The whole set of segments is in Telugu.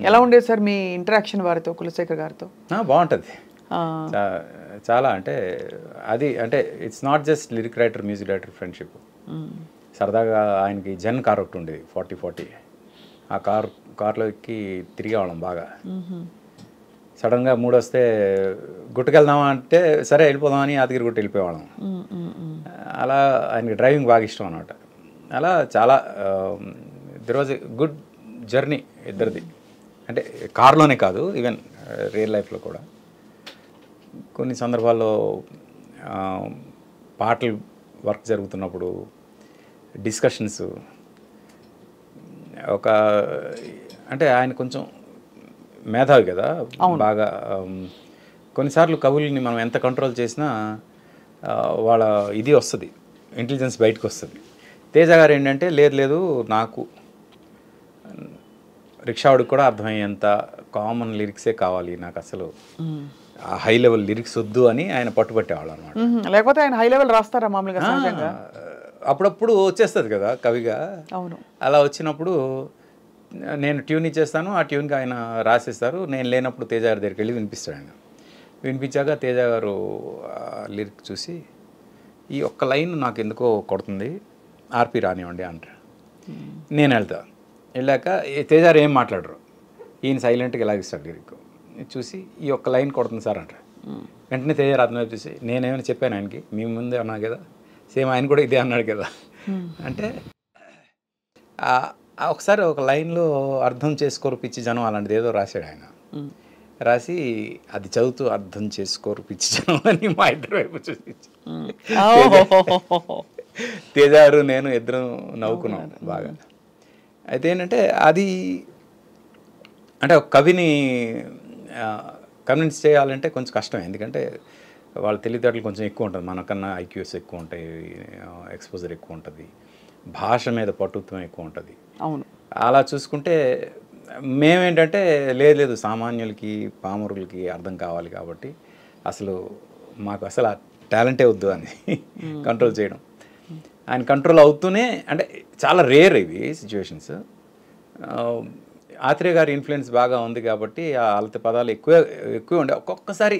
ఎలా ఉండేది సార్ మీ ఇంటరాక్షన్ వారితో, కులశేఖర్ గారితో? బాగుంటుంది చాలా. అంటే అది అంటే it's not just lyric writer music director friendship. సరదాగా ఆయనకి జెన్ కార్ ఒకటి ఉండేది 4040. ఆ కార్లో ఎక్కి తిరిగేవాళ్ళం బాగా. సడన్గా మూడు వస్తే గుట్టుకెళ్దామా అంటే సరే వెళ్ళిపోదామని యాదగిరి గుట్ట వెళ్ళిపోయేవాళ్ళం. అలా ఆయనకి డ్రైవింగ్ బాగా ఇష్టం అనమాట. అలా చాలా there was a good journey ఇద్దరిది. అంటే కార్లోనే కాదు, ఈవెన్ రియల్ లైఫ్లో కూడా. కొన్ని సందర్భాల్లో పాటలు వర్క్ జరుగుతున్నప్పుడు డిస్కషన్స్ ఒక అంటే ఆయన కొంచెం మేధావి కదా బాగా. కొన్నిసార్లు కవుల్ని మనం ఎంత కంట్రోల్ చేసినా వాళ్ళ ఇది వస్తుంది, ఇంటెలిజెన్స్ బయటకు వస్తుంది. తేజ గారు ఏంటంటే లేదు నాకు రిక్షావాడికి కూడా అర్థమయ్యేంత కామన్ లిరిక్సే కావాలి, నాకు అసలు ఆ హై లెవెల్ లిరిక్స్ వద్దు అని ఆయన పట్టుబట్టేవాళ్ళు అనమాట. లేకపోతే ఆయన హై లెవెల్ రాస్తారా మామూలుగా? అప్పుడప్పుడు వచ్చేస్తుంది కదా కవిగా. అవును. అలా వచ్చినప్పుడు నేను ట్యూన్ ఇచ్చేస్తాను, ఆ ట్యూన్కి ఆయన రాసేస్తారు. నేను లేనప్పుడు తేజ గారి దగ్గరికి వెళ్ళి వినిపిస్తాడు. ఆయన వినిపించాక తేజ గారు లిరిక్ చూసి ఈ ఒక్క లైన్ నాకు ఎందుకో కొడుతుంది, ఆర్పి రానివ్వండి అంటారు. నేను వెళ్ళాక తేజ గారు ఏం మాట్లాడరు, ఈయన సైలెంట్గా ఇలాగిస్తాడు లిరిక్ చూసి ఈ ఒక్క లైన్ కొడుతుంది సార్ అంటారు. వెంటనే తేజ గారు అర్థం చూసి నేనేమైనా చెప్పాను ఆయనకి, మీ ముందే అన్నా కదా, సేమ్ ఆయన కూడా ఇదే అన్నాడు కదా అంటే ఒకసారి ఒక లైన్లో అర్థం చేసుకోరు పిచ్చి జనం అలాంటిది ఏదో రాశాడు ఆయన. రాసి అది చదువుతూ అర్థం చేసుకోరు పిచ్చి జనం అని మా ఇద్దరు వైపు చూసి తేజ గారు నేను ఇద్దరం నవ్వుకున్నాం బాగా. అయితే ఏంటంటే అది అంటే ఒక కవిని కన్విన్స్ చేయాలంటే కొంచెం కష్టమే. ఎందుకంటే వాళ్ళ తెలివితేటలు కొంచెం ఎక్కువ ఉంటుంది, మనకన్నా ఐక్యూస్ ఎక్కువ ఉంటాయి, ఎక్స్పోజర్ ఎక్కువ ఉంటుంది, భాష మీద పట్టుత్వం ఎక్కువ ఉంటుంది. అవును. అలా చూసుకుంటే మేమేంటంటే లేదు సామాన్యులకి పామరులకి అర్థం కావాలి కాబట్టి అసలు మాకు అసలు ఆ టాలెంటే వద్దు అని కంట్రోల్ చేయడం. ఆయన కంట్రోల్ అవుతూనే అంటే చాలా రేర్ ఇవి సిచ్యువేషన్స్. ఆత్రేయ గారి ఇన్ఫ్లుయెన్స్ బాగా ఉంది కాబట్టి ఆ అలత పదాలు ఎక్కువ ఉండే. ఒక్కొక్కసారి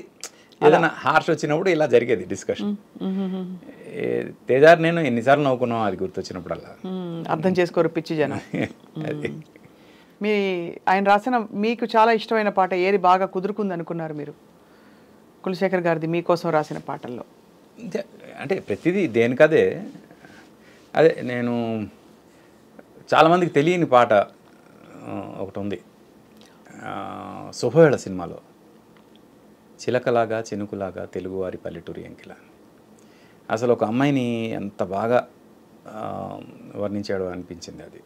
ఏదైనా హార్ష్ వచ్చినప్పుడు ఇలా జరిగేది డిస్కషన్. తేజారు నేను ఎన్నిసార్లు నవ్వుకున్నాం అది గుర్తొచ్చినప్పుడల్లా. అర్థం చేసుకోరు పిచ్చి జనం. ఆయన రాసిన మీకు చాలా ఇష్టమైన పాట ఏది బాగా కుదురుకుంది అనుకున్నారు మీరు కులశేఖర్ గారిది మీకోసం రాసిన పాటల్లో? అంటే ప్రతిదీ దేనికదే. అదే నేను చాలామందికి తెలియని పాట ఒకటి ఉంది శుభవేళ సినిమాలో, చిలకలాగా చినుకులాగా తెలుగువారి పల్లెటూరి ఎంకిలా. అసలు ఒక అమ్మాయిని ఎంత బాగా వర్ణించాడో అనిపించింది. అది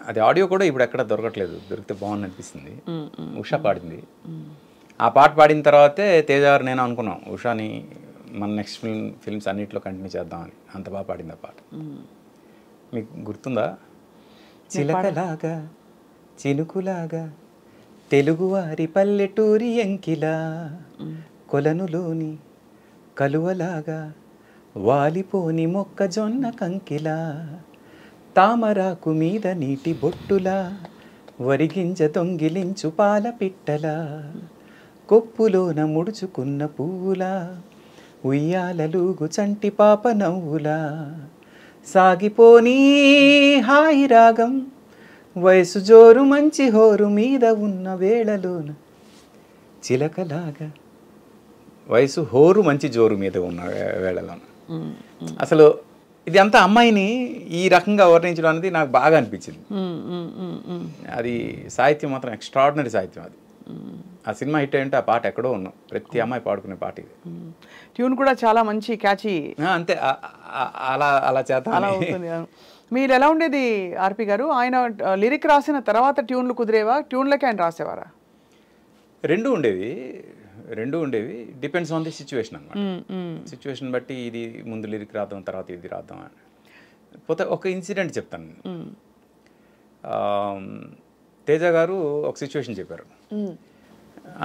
అది ఆడియో కూడా ఇప్పుడు ఎక్కడ దొరకట్లేదు, దొరికితే బాగుంది అనిపిస్తుంది. ఉషా పాడింది. ఆ పాట పాడిన తర్వాతే తేజ గారు నేను అనుకున్నాం ఉషాని మన నెక్స్ట్ ఫిల్మ్స్ అన్నింటిలో కంటిన్యూ చేద్దామని. అంత బాగా పాడింది ఆ పాట. మీకు గుర్తుందా? చిలకలాగా చినుకులాగా తెలుగువారి పల్లెటూరి ఎంకిలా, కొలనులోని కలువలాగా వాలిపోని మొక్కజొన్న కంకిలా, తామరాకు మీద నీటి బొట్టులా వరిగింజ దొంగిలించు పాల పిట్టలా, కొప్పులోన ముడుచుకున్న పువ్వులా ఉయ్యాలలుగు చంటి పాప నవ్వులా, సాగిపోనీ హాయి రాగం వయసు జోరు మంచి హోరు మీద ఉన్న వేళలోన చిలకలాగా. వయసు హోరు మంచి జోరు మీద ఉన్న వేళలోన. అసలు ఇది అంతా అమ్మాయిని ఈ రకంగా వర్ణించడం అనేది నాకు బాగా అనిపించింది. అది సాహిత్యం మాత్రం ఎక్స్ట్రాడినరీ సాహిత్యం. అది ఆ సినిమా హిట్ అంటే ఆ పాట ఎక్కడో ఉన్నాం, ప్రతి అమ్మాయి పాడుకునే పాట ఇది. ట్యూన్ కూడా చాలా మంచి క్యాచీ. అంతే అలా చేద్దాం. అలా అవుతుంది. మీరు ఎలా ఉండేది ఆర్పి గారు? ఆయన లిరిక్ రాసిన తర్వాత ట్యూన్లు కుదిరేవా, ట్యూన్లకి ఆయన రాసేవారా? రెండూ ఉండేవి. డిపెండ్స్ ఆన్ ది సిచ్యువేషన్ అనమాట. సిచ్యువేషన్ బట్టి ఇది ముందు లిరిక్ రాద్దాం తర్వాత ఇది రాద్దాం అని. పోతే ఒక ఇన్సిడెంట్ చెప్తాను. తేజ గారు ఒక సిచ్యువేషన్ చెప్పారు.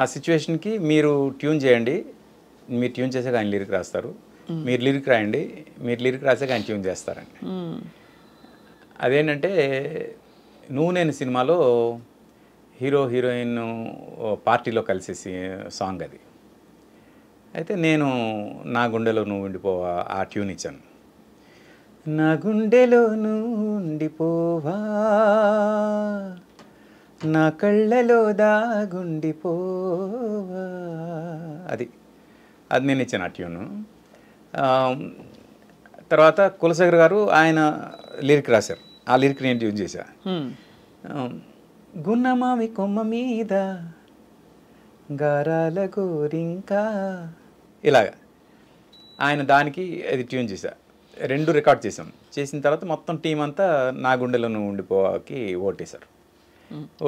ఆ సిచ్యువేషన్కి మీరు ట్యూన్ చేయండి, మీరు ట్యూన్ చేసాక ఆయన లిరిక్ రాస్తారు, మీరు లిరిక్ రాయండి, మీరు లిరిక్ రాసాక ఆయన ట్యూన్ చేస్తారండి. అదేంటంటే నువ్వు నేను సినిమాలో హీరో హీరోయిన్ పార్టీలో కలిసి సాంగ్ అది. అయితే నేను నా గుండెలో నువ్వు ఉండిపోవా ఆ ట్యూన్ ఇచ్చాను. నా గుండెలో నువ్వు ఉండిపోవా, నా కళ్ళలో దాగుండిపోవా, అది అది నేను ఇచ్చాను ఆ ట్యూను. తర్వాత కులశేఖర్ గారు ఆయన లిరిక్ రాశారు, ఆ లిరిక్ నేను యూజ్ చేశా. గున్నమావి కొమ్మ మీద గారాల గోరింకా, ఇలాగా ఆయన దానికి అది ట్యూన్ చేశా. 2 రికార్డ్ చేసాం. చేసిన తర్వాత మొత్తం టీం అంతా నా గుండెలో నువ్వు ఉండిపోకి ఓటేశారు.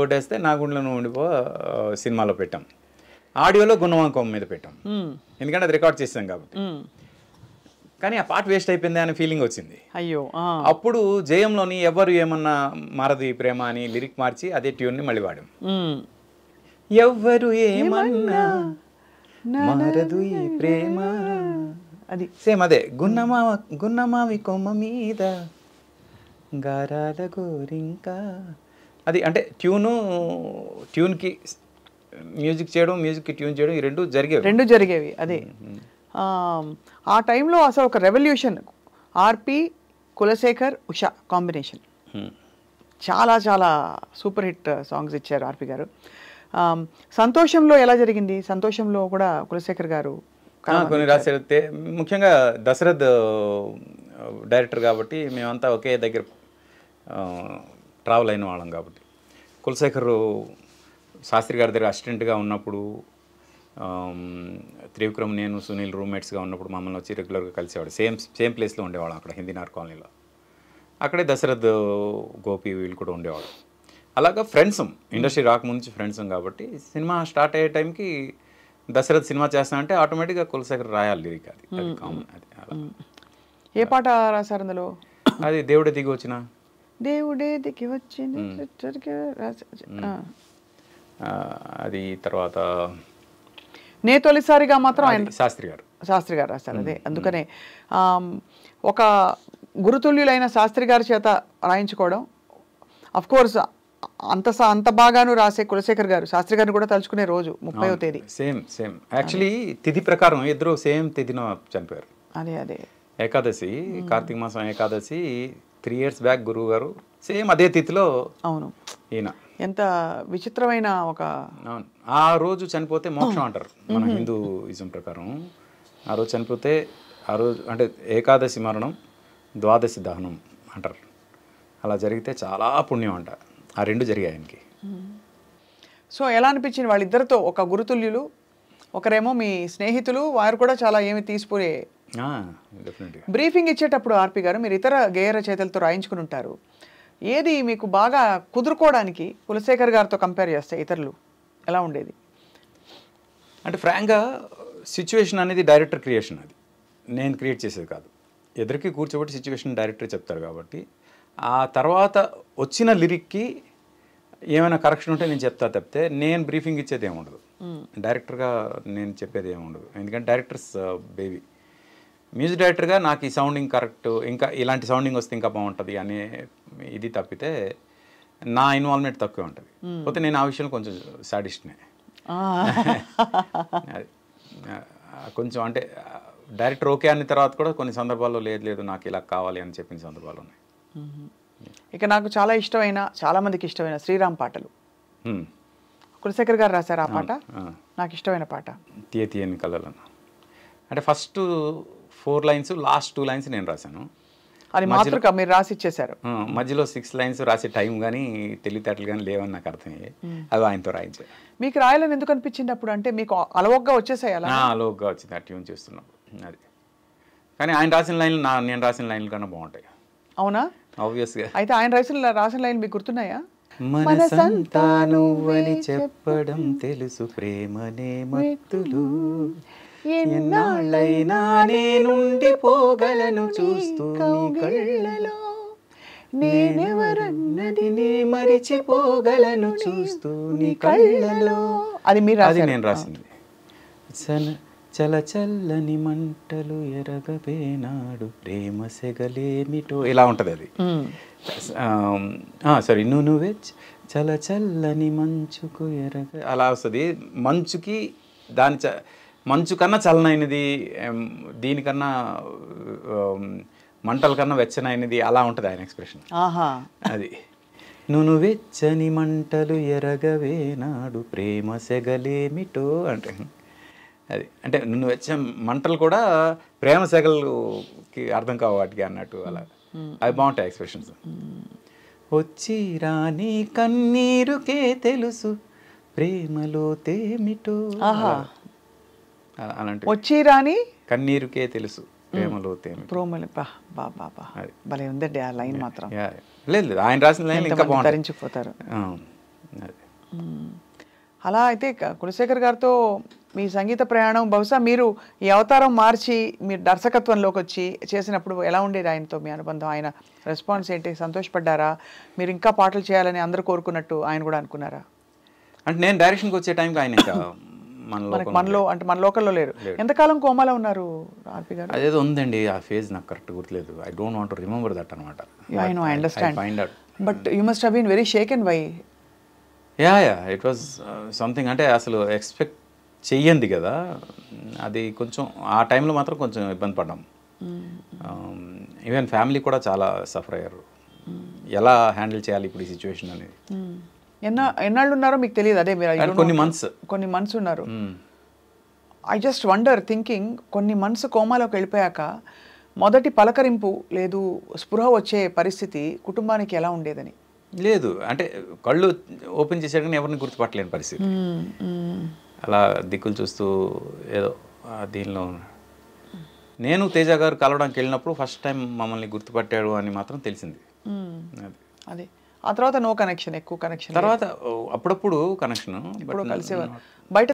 ఓటేస్తే నా గుండెలో నువ్వు ఉండిపో సినిమాలో పెట్టాం. ఆడియోలో గున్నమావి కొమ్మ మీద పెట్టాం, ఎందుకంటే అది రికార్డ్ చేసాం కాబట్టి. కానీ ఆ పాట వేస్ట్ అయిపోయింది అనే ఫీలింగ్ వచ్చింది. అయ్యో. అప్పుడు జయంలోని ఎవరు ఏమన్నా మారదు ఈ ప్రేమ అని లిరిక్ మార్చి అదే ట్యూన్ని మళ్ళీ వాడాం. ఎవ్వరు ఏమన్నా మారదు ఈ ప్రేమ, అది సేమ్ అదే. గున్నమావి కొమ్మ మీద గారాల గోరింకా, అది అంటే ట్యూన్కి మ్యూజిక్ చేయడం, మ్యూజిక్కి ట్యూన్ చేయడం, ఈ రెండు జరిగేవి. అదే ఆ టైంలో అసలు ఒక రెవల్యూషన్. ఆర్పి, కులశేఖర్, ఉషా కాంబినేషన్ చాలా చాలా సూపర్ హిట్ సాంగ్స్ ఇచ్చారు ఆర్పి గారు. సంతోషంలో ఎలా జరిగింది? సంతోషంలో కూడా కులశేఖర్ గారు కొన్ని రాశారు. ముఖ్యంగా దశరథ్ డైరెక్టర్ కాబట్టి మేమంతా ఒకే దగ్గర ట్రావెల్ అయిన వాళ్ళం కాబట్టి, కులశేఖర్ శాస్త్రి గారి దగ్గర అసిస్టెంట్గా ఉన్నప్పుడు, త్రివిక్రమ్ నేను సునీల్ రూమ్మేట్స్గా ఉన్నప్పుడు మమ్మల్ని వచ్చి రెగ్యులర్గా కలిసేవాడు. సేమ్ ప్లేస్లో ఉండేవాళ్ళం అక్కడ హిందీనార్ కాలనీలో. అక్కడే దశరథ్, గోపి వీళ్ళు కూడా ఉండేవాడు. అలాగా ఫ్రెండ్స్, ఇండస్ట్రీ రాకముందు నుంచి ఫ్రెండ్స్ కాబట్టి సినిమా స్టార్ట్ అయ్యే టైంకి దశరథ్ సినిమా చేస్తా అంటే ఆటోమేటిక్గా కులశేఖర్ రాయాలి లిరిక్. అది కామన్. అది అలా. ఏ పాట రాశారు అందులో? అది దేవుడే దిగి వచ్చిన, దేవుడే దిగి వచ్చింది. అది తర్వాత నే తొలిసారిగా మాత్రం ఆయన శాస్త్రి గారు రాశారు. అదే అందుకనే ఒక గురుతుల్యులైన శాస్త్రి గారి చేత రాయించుకోవడం. అఫ్ కోర్స్ అంత బాగాను రాసే కులశేఖర్ గారు శాస్త్రి గారిని కూడా తలుచుకునే రోజు 30వ తేదీ. సేమ్ యాక్చువల్లీ తిథి ప్రకారం ఇద్దరు సేమ్ తిథిన చనిపోయారు. అదే ఏకాదశి, కార్తీక మాసం ఏకాదశి 3 years బ్యాక్ గురువు గారు సేమ్ అదే తిథిలో. అవును. ఈయన ఎంత విచిత్రమైన ఒక, అవును, ఆ రోజు చనిపోతే మోక్షం అంటారు మన హిందూయిజం ప్రకారం. ఆ రోజు చనిపోతే ఆ రోజు అంటే ఏకాదశి మరణం, ద్వాదశి దహనం అంటారు. అలా జరిగితే చాలా పుణ్యం అంట. ఆ 2 జరిగాయి ఆయనకి. సో ఎలా అనిపించింది వాళ్ళిద్దరితో? ఒక గురుతుల్యులు, ఒకరేమో మీ స్నేహితులు, వారు కూడా చాలా ఏమి తీసిపోయే. డెఫినెట్గా బ్రీఫింగ్ ఇచ్చేటప్పుడు ఆర్పి గారు మీరు ఇతర గేయ రచయితలతో రాయించుకుని ఉంటారు. ఏది మీకు బాగా కుదురుకోవడానికి కులశేఖర్ గారితో కంపేర్ చేస్తే ఇతరులు ఎలా ఉండేది? అంటే ఫ్రాంక్గా సిచ్యువేషన్ అనేది డైరెక్టర్ క్రియేషన్, అది నేను క్రియేట్ చేసేది కాదు. ఎదురుకి కూర్చోబెట్టి సిచ్యువేషన్ డైరెక్టర్ చెప్తారు కాబట్టి ఆ తర్వాత వచ్చిన లిరిక్కి ఏమైనా కరెక్షన్ ఉంటే నేను చెప్తా తప్పితే నేను బ్రీఫింగ్ ఇచ్చేది ఏముండదు. డైరెక్టర్గా నేను చెప్పేది ఏముండదు. ఎందుకంటే డైరెక్టర్స్ బేబీ. మ్యూజిక్ డైరెక్టర్గా నాకు ఈ సౌండింగ్ కరెక్ట్, ఇంకా ఇలాంటి సౌండింగ్ వస్తే ఇంకా బాగుంటుంది అనే ఇది తప్పితే నా ఇన్వాల్వ్మెంట్ తక్కువ ఉంటుంది. పోతే నేను ఆ విషయంలో కొంచెం సాడిస్ట్నే. కొంచెం అంటే డైరెక్టర్ ఓకే అన్న తర్వాత కూడా కొన్ని సందర్భాల్లో లేదు నాకు ఇలా కావాలి అని చెప్పిన సందర్భాలు ఉన్నాయి. ఇక నాకు చాలా ఇష్టమైన, చాలా మందికి ఇష్టమైన శ్రీరామ్ పాటలు కులశేఖర్ గారు రాశారు. ఆ పాట నాకు ఇష్టమైన పాట. తీయని కళలను అంటే ఫస్ట్ 4 lines, లాస్ట్ 2 lines నేను రాశాను. అది మాతృక మీరు రాసి ఇచ్చేశారు. మధ్యలో 6 lines రాసే టైం కానీ తెలివితేటలు కానీ లేవని నాకు అర్థమయ్యాయి. అది ఆయనతో రాయించాను. మీకు రాయాలని ఎందుకు అనిపించింది అప్పుడు? అంటే మీకు అలవోగ్గా వచ్చేసాయి? అలా అలవోగ్గా వచ్చింది ఆ ట్యూన్ చేస్తున్నప్పుడు. అది కానీ ఆయన రాసిన లైన్లు నేను రాసిన లైన్ల కన్నా బాగుంటాయి. అవునా? ఆబ్వియస్గా. అయితే ఆయన రాసిన లైన్ మీకు గుర్తున్నాయా? మనసంతా నువ్వని చెప్పడం తెలుసు ప్రేమనే మత్తులు, ఎన్నాళ్ళైనా నేనుండిపోగలను చూస్తూ నీ కళ్ళలో, నేనెవరన్నది నే మరిచిపోగలను చూస్తూ నీ కళ్ళలో. అది నేను రాసింది. చల చల్లని మంటలు ఎరగవేనాడు ప్రేమ సెగలేమిటో, ఇలా ఉంటుంది అది. సారీ నువ్వే చల చల్లని మంచుకు ఎరగ అలా వస్తుంది. మంచుకి దాని మంచు కన్నా చల్లనైనది, దీనికన్నా మంటల కన్నా వెచ్చనైనది అలా ఉంటుంది ఆయన ఎక్స్ప్రెషన్. అది నువ్వు వెచ్చని మంటలు ఎరగవే నాడు ప్రేమ సెగలేమిటో అంటే అది అంటే నువ్వు వెచ్చ మంటలు కూడా ప్రేమ సెగలుకి అర్థం కావు వాటికి అన్నట్టు అలా అవి బాగుంటాయి ఎక్స్ప్రెషన్స్. వచ్చి రాని కన్నీరుకే తెలుసు ప్రేమలో తేమిటో అలాంటి వచ్చి రాని కన్నీరుకే తెలుసు ప్రేమలో తేమిటో ప్రోమలు భలే ఉందండి ఆ లైన్ మాత్రం. లేదు ఆయన రాసిన లైన్ ఇంకా బాగుంటుంది, తరించిపోతారు. అలా అయితే కులశేఖర్ గారితో మీ సంగీత ప్రయాణం బహుశా మీరు ఈ అవతారం మార్చి మీరు దర్శకత్వంలోకి వచ్చి చేసినప్పుడు ఎలా ఉండేది ఆయనతో మీ అనుబంధం? ఆయన రెస్పాన్స్ ఏంటి? సంతోషపడ్డారా? మీరు ఇంకా పాటలు చేయాలని అందరూ కోరుకున్నట్టు ఆయన కూడా అనుకున్నారా? అంటే నేను డైరెక్షన్కి వచ్చే టైంకి ఆయన ఇంకా మనలో అంటే మన లోకల్లో లేరు. ఎంతకాలం కోమాలో ఉన్నారు ఆర్పి గారు? అదేదో ఉందండి ఆ ఫేజ్, నాకు కరెక్ట్ గుర్తులేదు. I don't want to remember that అనమాట. I understand, but you must have been very shaken by. Yeah it was something, అంటే అసలు ఎక్స్పెక్ట్ చెయ్యండి కదా అది. కొంచెం ఆ టైంలో మాత్రం కొంచెం ఇబ్బంది పడ్డాం. ఈవెన్ ఫ్యామిలీ కూడా చాలా సఫర్ అయ్యారు, ఎలా హ్యాండిల్ చేయాలి ఇప్పుడు ఈ సిచ్యువేషన్ అనేది. ఎన్నాళ్ళు ఉన్నారో మీకు తెలియదు? అదే మీరు కొన్ని మంత్స్ ఉన్నారు. ఐ జస్ట్ వండర్ థింకింగ్, కొన్ని మంత్స్ కోమాలోకి వెళ్ళిపోయాక మొదటి పలకరింపు లేదు, స్పృహ వచ్చే పరిస్థితి కుటుంబానికి ఎలా ఉండేదని? లేదు అంటే కళ్ళు ఓపెన్ చేసాడు కానీ ఎవరిని గుర్తుపట్టలేని పరిస్థితి. అలా దిక్కులు చూస్తూ ఏదో దీనిలో. నేను తేజ గారు కలవడానికి వెళ్ళినప్పుడు ఫస్ట్ టైం మమ్మల్ని గుర్తుపట్టాడు అని మాత్రం తెలిసింది. అది ఆ తర్వాత నో కనెక్షన్, ఎక్కువ కనెక్షన్. తర్వాత అప్పుడప్పుడు కనెక్షన్, కలిసేవారు బయట.